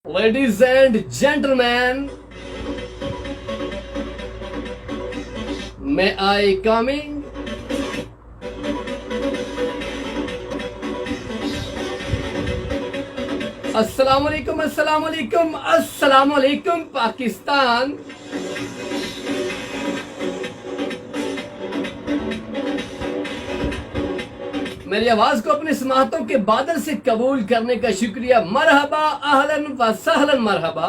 Ladies and gentlemen, may I come in? अस्सलामुअलैकुम, अस्सलामुअलैकुम, अस्सलामुअलैकुम पाकिस्तान। मेरी आवाज को अपने समातों के बादल से कबूल करने का शुक्रिया। मरहबा, अहलन व सहलन मरहबा।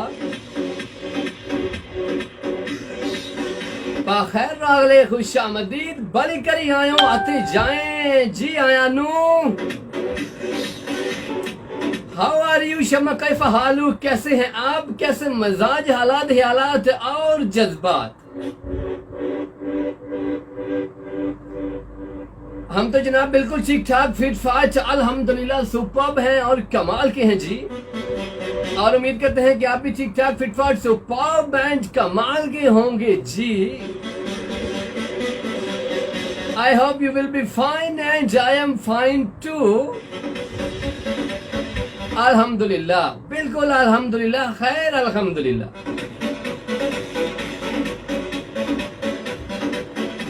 बाखैर रागले खुश आमदीद, बड़ी करी आयो आते जाएं जी आया नू। हाउ आर यू शमा, कैफा हालू, कैसे हैं आप, कैसे मजाज, हालात, ख्यालात और जज्बात। हम तो जनाब बिल्कुल ठीक ठाक फिट फाट अल्हम्दुलिल्लाह सुपर्ब हैं और कमाल के हैं जी। और उम्मीद करते हैं कि आप भी ठीक ठाक फिट फाट सुपर्ब एंड कमाल के होंगे जी। I hope you will be fine and I am fine too. अल्हम्दुलिल्लाह, बिल्कुल अल्हम्दुलिल्लाह, खैर अल्हम्दुलिल्लाह।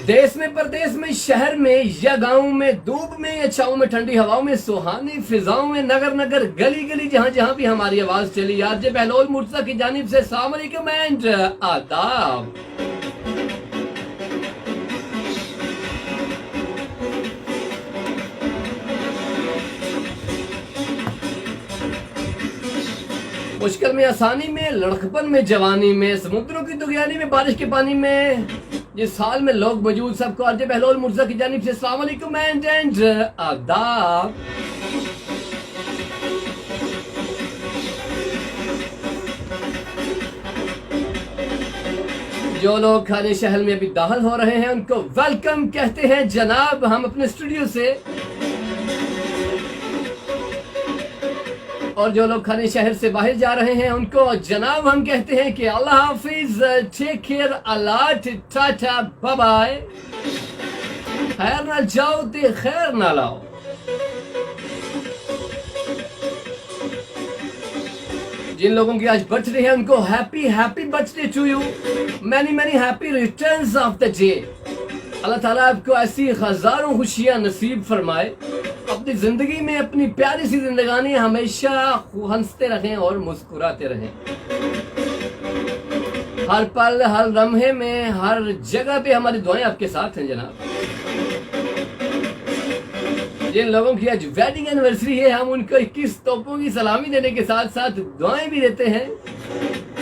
देश में, प्रदेश में, शहर में या गांव में, धूप में या छाँव में, ठंडी हवाओं में, सुहानी फिजाओं में, नगर नगर, गली गली, जहां जहां भी हमारी आवाज चली, आरजे बहलोल मुर्तजा की जानिब से अस्सलाम वालेकुम एंड आदाब। मुश्किल में आसानी में, लड़कपन में जवानी में, समुद्रों की दुनियानी में, बारिश के पानी में, जिस हाल में लोग मौजूद, सबको आरजे बहलोल मुर्तजा की जानिब से अस्सलाम वालेकुम एंड आदाब। जो लोग खाने शहर में अभी दाखिल हो रहे हैं उनको वेलकम कहते हैं जनाब हम अपने स्टूडियो से। और जो लोग खाने शहर से बाहर जा रहे हैं उनको जनाब हम कहते हैं कि अल्लाह हाफिज, टेक केयर, अलाट, टाटा, बाय बाय। खैर ना जाओ ते खैर ना लाओ। जिन लोगों की आज बर्थडे है उनको happy happy birthday to you, many many happy returns of the day. Allah ताला आपको ऐसी हजारों खुशियां नसीब फरमाए। अपनी जिंदगी में अपनी प्यारी सी जिंदगानी हमेशा हंसते रहें और मुस्कुराते रहें। हर पल, हर लम्हे में, हर जगह पे हमारी दुआएं आपके साथ हैं जनाब। जिन लोगों की आज वेडिंग एनिवर्सरी है हम उनको 21 तोपों की सलामी देने के साथ साथ दुआएं भी देते हैं।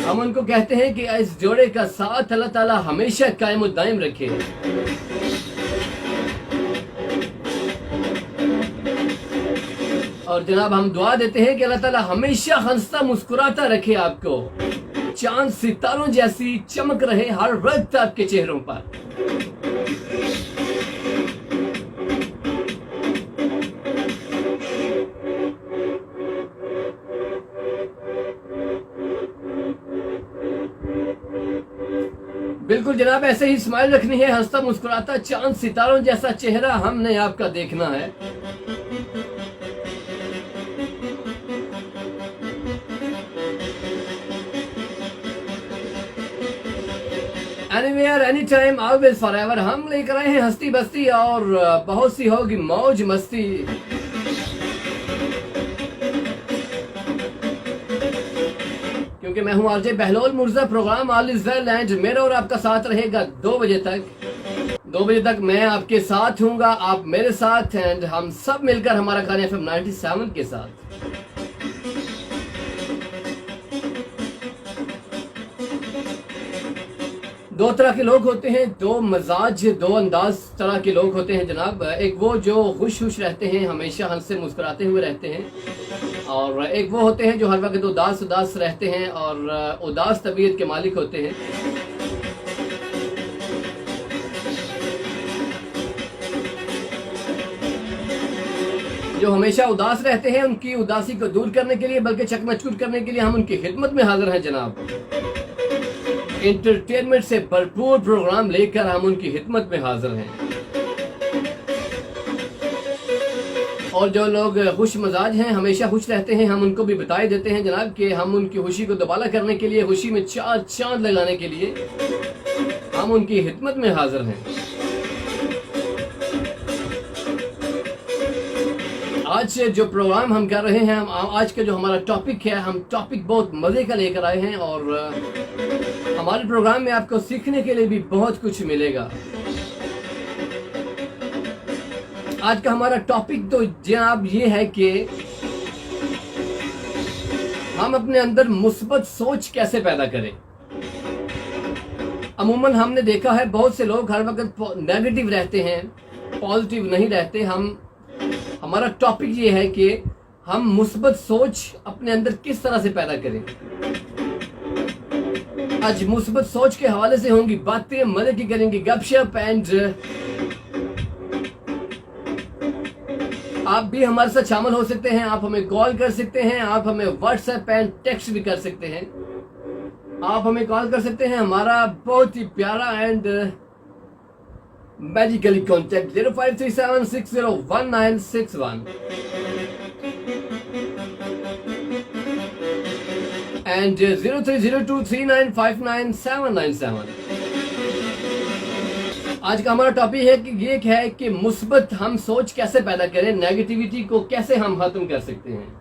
हम उनको कहते हैं कि इस जोड़े का साथ अल्लाह ताला हमेशा कायम दायम रखे। और जनाब हम दुआ देते हैं कि अल्लाह ताला हमेशा हंसता मुस्कुराता रखे आपको, चांद सितारों जैसी चमक रहे हर वक्त आपके चेहरों पर। बिल्कुल जनाब, ऐसे ही स्माइल रखनी है, हंसता मुस्कुराता चांद सितारों जैसा चेहरा हमने आपका देखना है। Anywhere, any time, always, forever हम लेकर आए हैं हंसती बस्ती और बहुत सी होगी मौज मस्ती। क्योंकि मैं हूं RJ Bahlol Murtaza, program all is well and मेरा और आपका साथ रहेगा 2 बजे तक। 2 बजे तक मैं आपके साथ हूँगा, आप मेरे साथ एंड हम सब मिलकर हमारा खाने FM 97 के साथ। दो तरह के लोग होते हैं, दो मजाज, दो अंदाज तरह के लोग होते हैं जनाब। एक वो जो खुश खुश रहते हैं, हमेशा हंसते मुस्कुराते हुए रहते हैं, और एक वो होते हैं जो हर वक्त उदास उदास रहते हैं और उदास तबीयत के मालिक होते हैं। जो हमेशा उदास रहते हैं उनकी उदासी को दूर करने के लिए, बल्कि चकमचूर करने के लिए हम उनकी खिदमत में हाजिर हैं जनाब। एंटरटेनमेंट से भरपूर प्रोग्राम लेकर हम उनकी खिदमत में हाजिर हैं। और जो लोग खुश मजाज हैं, हमेशा खुश रहते हैं, हम उनको भी बताए देते हैं जनाब कि हम उनकी खुशी को दोबारा करने के लिए, खुशी में चार चांद लगाने के लिए हम उनकी खिदमत में हाजिर हैं। आज जो प्रोग्राम हम कर रहे हैं, हम आज का जो हमारा टॉपिक है, हम टॉपिक बहुत मज़े का लेकर आए हैं और हमारे प्रोग्राम में आपको सीखने के लिए भी बहुत कुछ मिलेगा। आज का हमारा टॉपिक तो जनाब ये है कि हम अपने अंदर मुस्बत सोच कैसे पैदा करें। अमूमन हमने देखा है बहुत से लोग हर वक्त नेगेटिव रहते हैं, पॉजिटिव नहीं रहते। हमारा टॉपिक ये है कि हम मुस्बत सोच अपने अंदर किस तरह से पैदा करें। आज मुस्बत सोच के हवाले से होंगी बातें, मजे की करेंगे गपशप एंड आप भी हमारे साथ शामिल हो सकते हैं। आप हमें कॉल कर सकते हैं, आप हमें व्हाट्सएप एंड टेक्स्ट भी कर सकते हैं। आप हमें कॉल कर सकते हैं। हमारा बहुत ही प्यारा एंड मैजिकली कॉन्टैक्ट 0537601961 एंड 030239599797। आज का हमारा टॉपिक है कि ये है कि मुस्बत हम सोच कैसे पैदा करें, नेगेटिविटी को कैसे हम खत्म कर सकते हैं।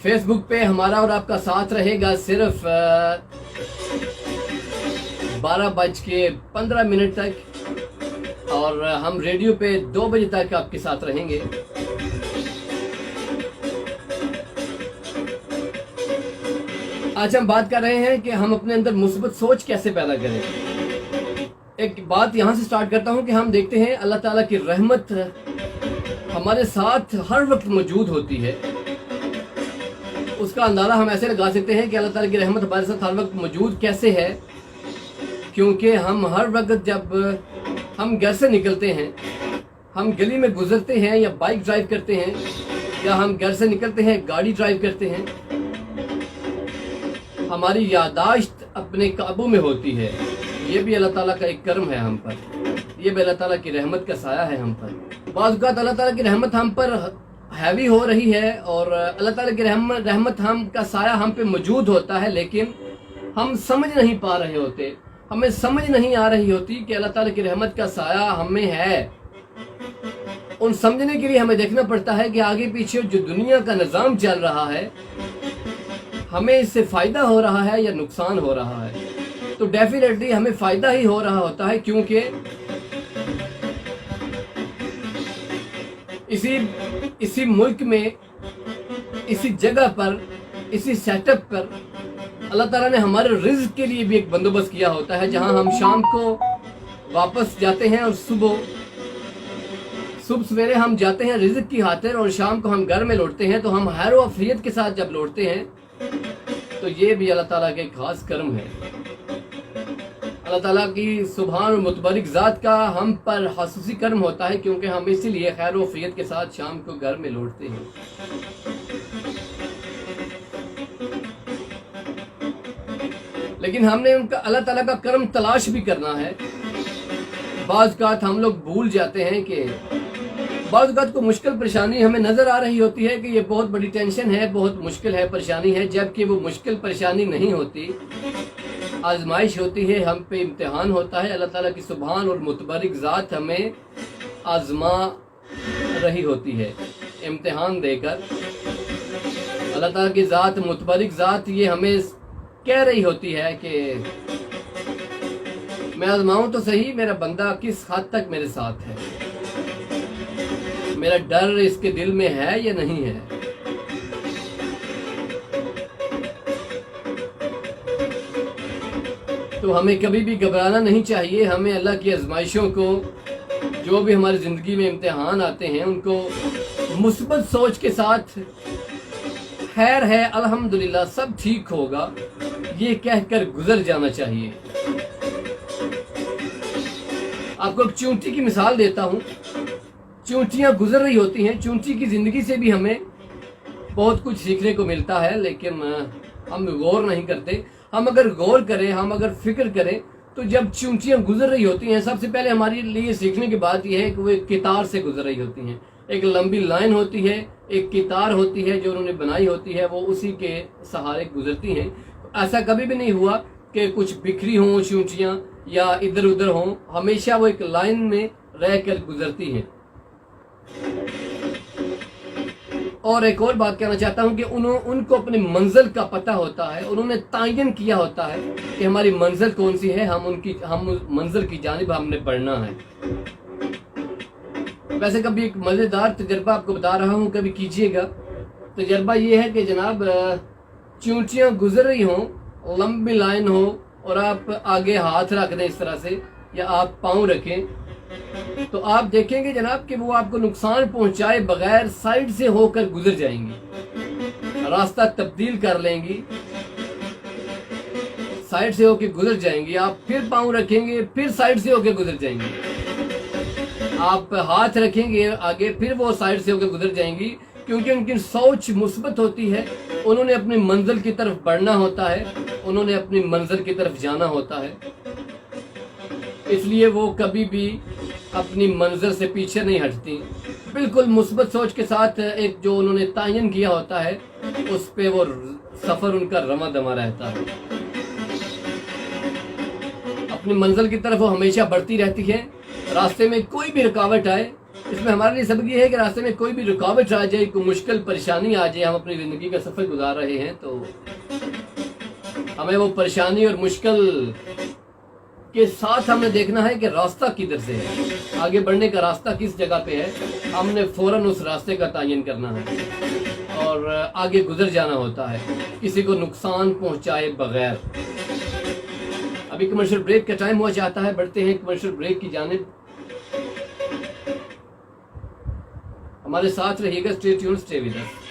फेसबुक पे हमारा और आपका साथ रहेगा सिर्फ 12:15 तक और हम रेडियो पे 2 बजे तक आपके साथ रहेंगे। आज हम बात कर रहे हैं कि हम अपने अंदर मुस्बत सोच कैसे पैदा करें। एक बात यहाँ से स्टार्ट करता हूँ कि हम देखते हैं अल्लाह ताला की रहमत हमारे साथ हर वक्त मौजूद होती है। उसका अंदाज़ा हम ऐसे लगा सकते हैं कि अल्लाह ताला की रहमत हमारे साथ हर वक्त मौजूद कैसे है, क्योंकि हम हर वक्त जब हम घर से निकलते हैं, हम गली में गुजरते हैं या बाइक ड्राइव करते हैं या हम घर से निकलते हैं गाड़ी ड्राइव करते हैं, हमारी यादाश्त अपने काबू में होती है। ये भी अल्लाह ताला का एक करम है हम पर, ये भी अल्लाह ताला की रहमत का साया है हम पर। बाज़ औक़ात अल्लाह ताला की रहमत हम पर हैवी हो रही है और अल्लाह ताला की रहमत हम का साया हम पे मौजूद होता है, लेकिन हम समझ नहीं पा रहे होते, हमें समझ नहीं आ रही होती कि अल्लाह ताला की रहमत का साया हमें है। उन समझने के लिए हमें देखना पड़ता है कि आगे पीछे जो दुनिया का निज़ाम चल रहा है, हमें इससे फ़ायदा हो रहा है या नुकसान हो रहा है। तो डेफिनेटली हमें फ़ायदा ही हो रहा होता है, क्योंकि इसी मुल्क में, इसी जगह पर, इसी सेटअप पर अल्लाह ताला ने हमारे रिज़्क़ के लिए भी एक बंदोबस्त किया होता है, जहां हम शाम को वापस जाते हैं और सुबह सवेरे हम जाते हैं रिज़्क़ की खातिर और शाम को हम घर में लौटते हैं। तो हम हैरो अफरियत के साथ जब लौटते हैं तो ये भी अल्लाह ताला के खास कर्म है। अल्लाह ताला की सुभान और मुतबरिक ज़ात का हम पर खासूसी कर्म होता है, क्योंकि हम इसीलिए खैर वफ़ियत के साथ शाम को घर में लौटते हैं। लेकिन हमने उनका अल्लाह ताला का कर्म तलाश भी करना है। बाज़ औक़ात हम लोग भूल जाते हैं कि बाज़ औक़ात को मुश्किल परेशानी हमें नज़र आ रही होती है कि ये बहुत बड़ी टेंशन है, बहुत मुश्किल है, परेशानी है, जबकि वो मुश्किल परेशानी नहीं होती, आजमाइश होती है, हम पे इम्तिहान होता है। अल्लाह ताला की सुभान और मुतबरिक ज़ात हमें आजमा रही होती है इम्तिहान देकर। अल्लाह ताला की ज़ात मुतबरिक ज़ात ये हमें कह रही होती है कि मैं आजमाऊँ तो सही, मेरा बंदा किस हद तक मेरे साथ है। मेरा डर इसके दिल में है या नहीं है। तो हमें कभी भी घबराना नहीं चाहिए। हमें अल्लाह की आजमाइशों को, जो भी हमारी ज़िंदगी में इम्तिहान आते हैं, उनको मुस्बत सोच के साथ खैर है, अल्हम्दुलिल्लाह सब ठीक होगा, ये कहकर गुजर जाना चाहिए। आपको एक चूंटी की मिसाल देता हूँ। चूंटियाँ गुजर रही होती हैं, चूंटी की ज़िंदगी से भी हमें बहुत कुछ सीखने को मिलता है, लेकिन हम गौर नहीं करते। हम अगर गौर करें, हम अगर फिक्र करें, तो जब चूंटियाँ गुजर रही होती हैं, सबसे पहले हमारे लिए सीखने की बात यह है कि वो एक कितार से गुजर रही होती हैं। एक लंबी लाइन होती है, एक कितार होती है जो उन्होंने बनाई होती है, वो उसी के सहारे गुजरती हैं। ऐसा कभी भी नहीं हुआ कि कुछ बिखरी हों चूंटियाँ या इधर उधर हों, हमेशा वो एक लाइन में रह कर गुजरती हैं। और एक और बात कहना चाहता हूं कि उनको अपनी मंजिल का पता होता है। उन्होंने तायन किया होता है कि हमारी मंजिल कौन सी है, हम उस मंजिल की जानिब हमने बढ़ना है। वैसे कभी एक मज़ेदार तजर्बा आपको बता रहा हूं, कभी कीजिएगा। तजर्बा ये है कि जनाब चूंटियाँ गुजर रही हों, लंबी लाइन हो, और आप आगे हाथ रख दें इस तरह से, या आप पाँव रखें, तो आप देखेंगे जनाब कि वो आपको नुकसान पहुंचाए बगैर साइड से होकर गुजर जाएंगी, रास्ता तब्दील कर लेंगी, साइड से होकर गुजर जाएंगी। आप फिर पाँव रखेंगे, फिर साइड से होकर गुजर जाएंगी। आप हाथ रखेंगे आगे, फिर वो साइड से होकर गुजर जाएंगी, क्योंकि उनकी सोच मुस्बत होती है। उन्होंने अपनी मंजिल की तरफ बढ़ना होता है, उन्होंने अपनी मंजिल की तरफ जाना होता है, इसलिए वो कभी भी अपनी मंजिल से पीछे नहीं हटती। बिल्कुल मुस्बत सोच के साथ एक जो उन्होंने तायन किया होता है, उस पे वो सफ़र उनका रमा दमा रहता है। अपनी मंजिल की तरफ वो हमेशा बढ़ती रहती है। रास्ते में कोई भी रुकावट आए, इसमें हमारे लिए सबक ये है कि रास्ते में कोई भी रुकावट आ जाए, कोई मुश्किल परेशानी आ जाए, हम अपनी ज़िंदगी का सफ़र गुजार रहे हैं, तो हमें वो परेशानी और मुश्किल के साथ हमें देखना है कि रास्ता किधर से है, आगे बढ़ने का रास्ता किस जगह पे है। हमने फ़ौरन उस रास्ते का तायन करना है और आगे गुजर जाना होता है, किसी को नुकसान पहुंचाए बगैर। अभी कमर्शियल ब्रेक का टाइम हुआ चाहता है, बढ़ते हैं कमर्शियल ब्रेक की जानिब। हमारे साथ रहिएगा, stay tuned, stay with us.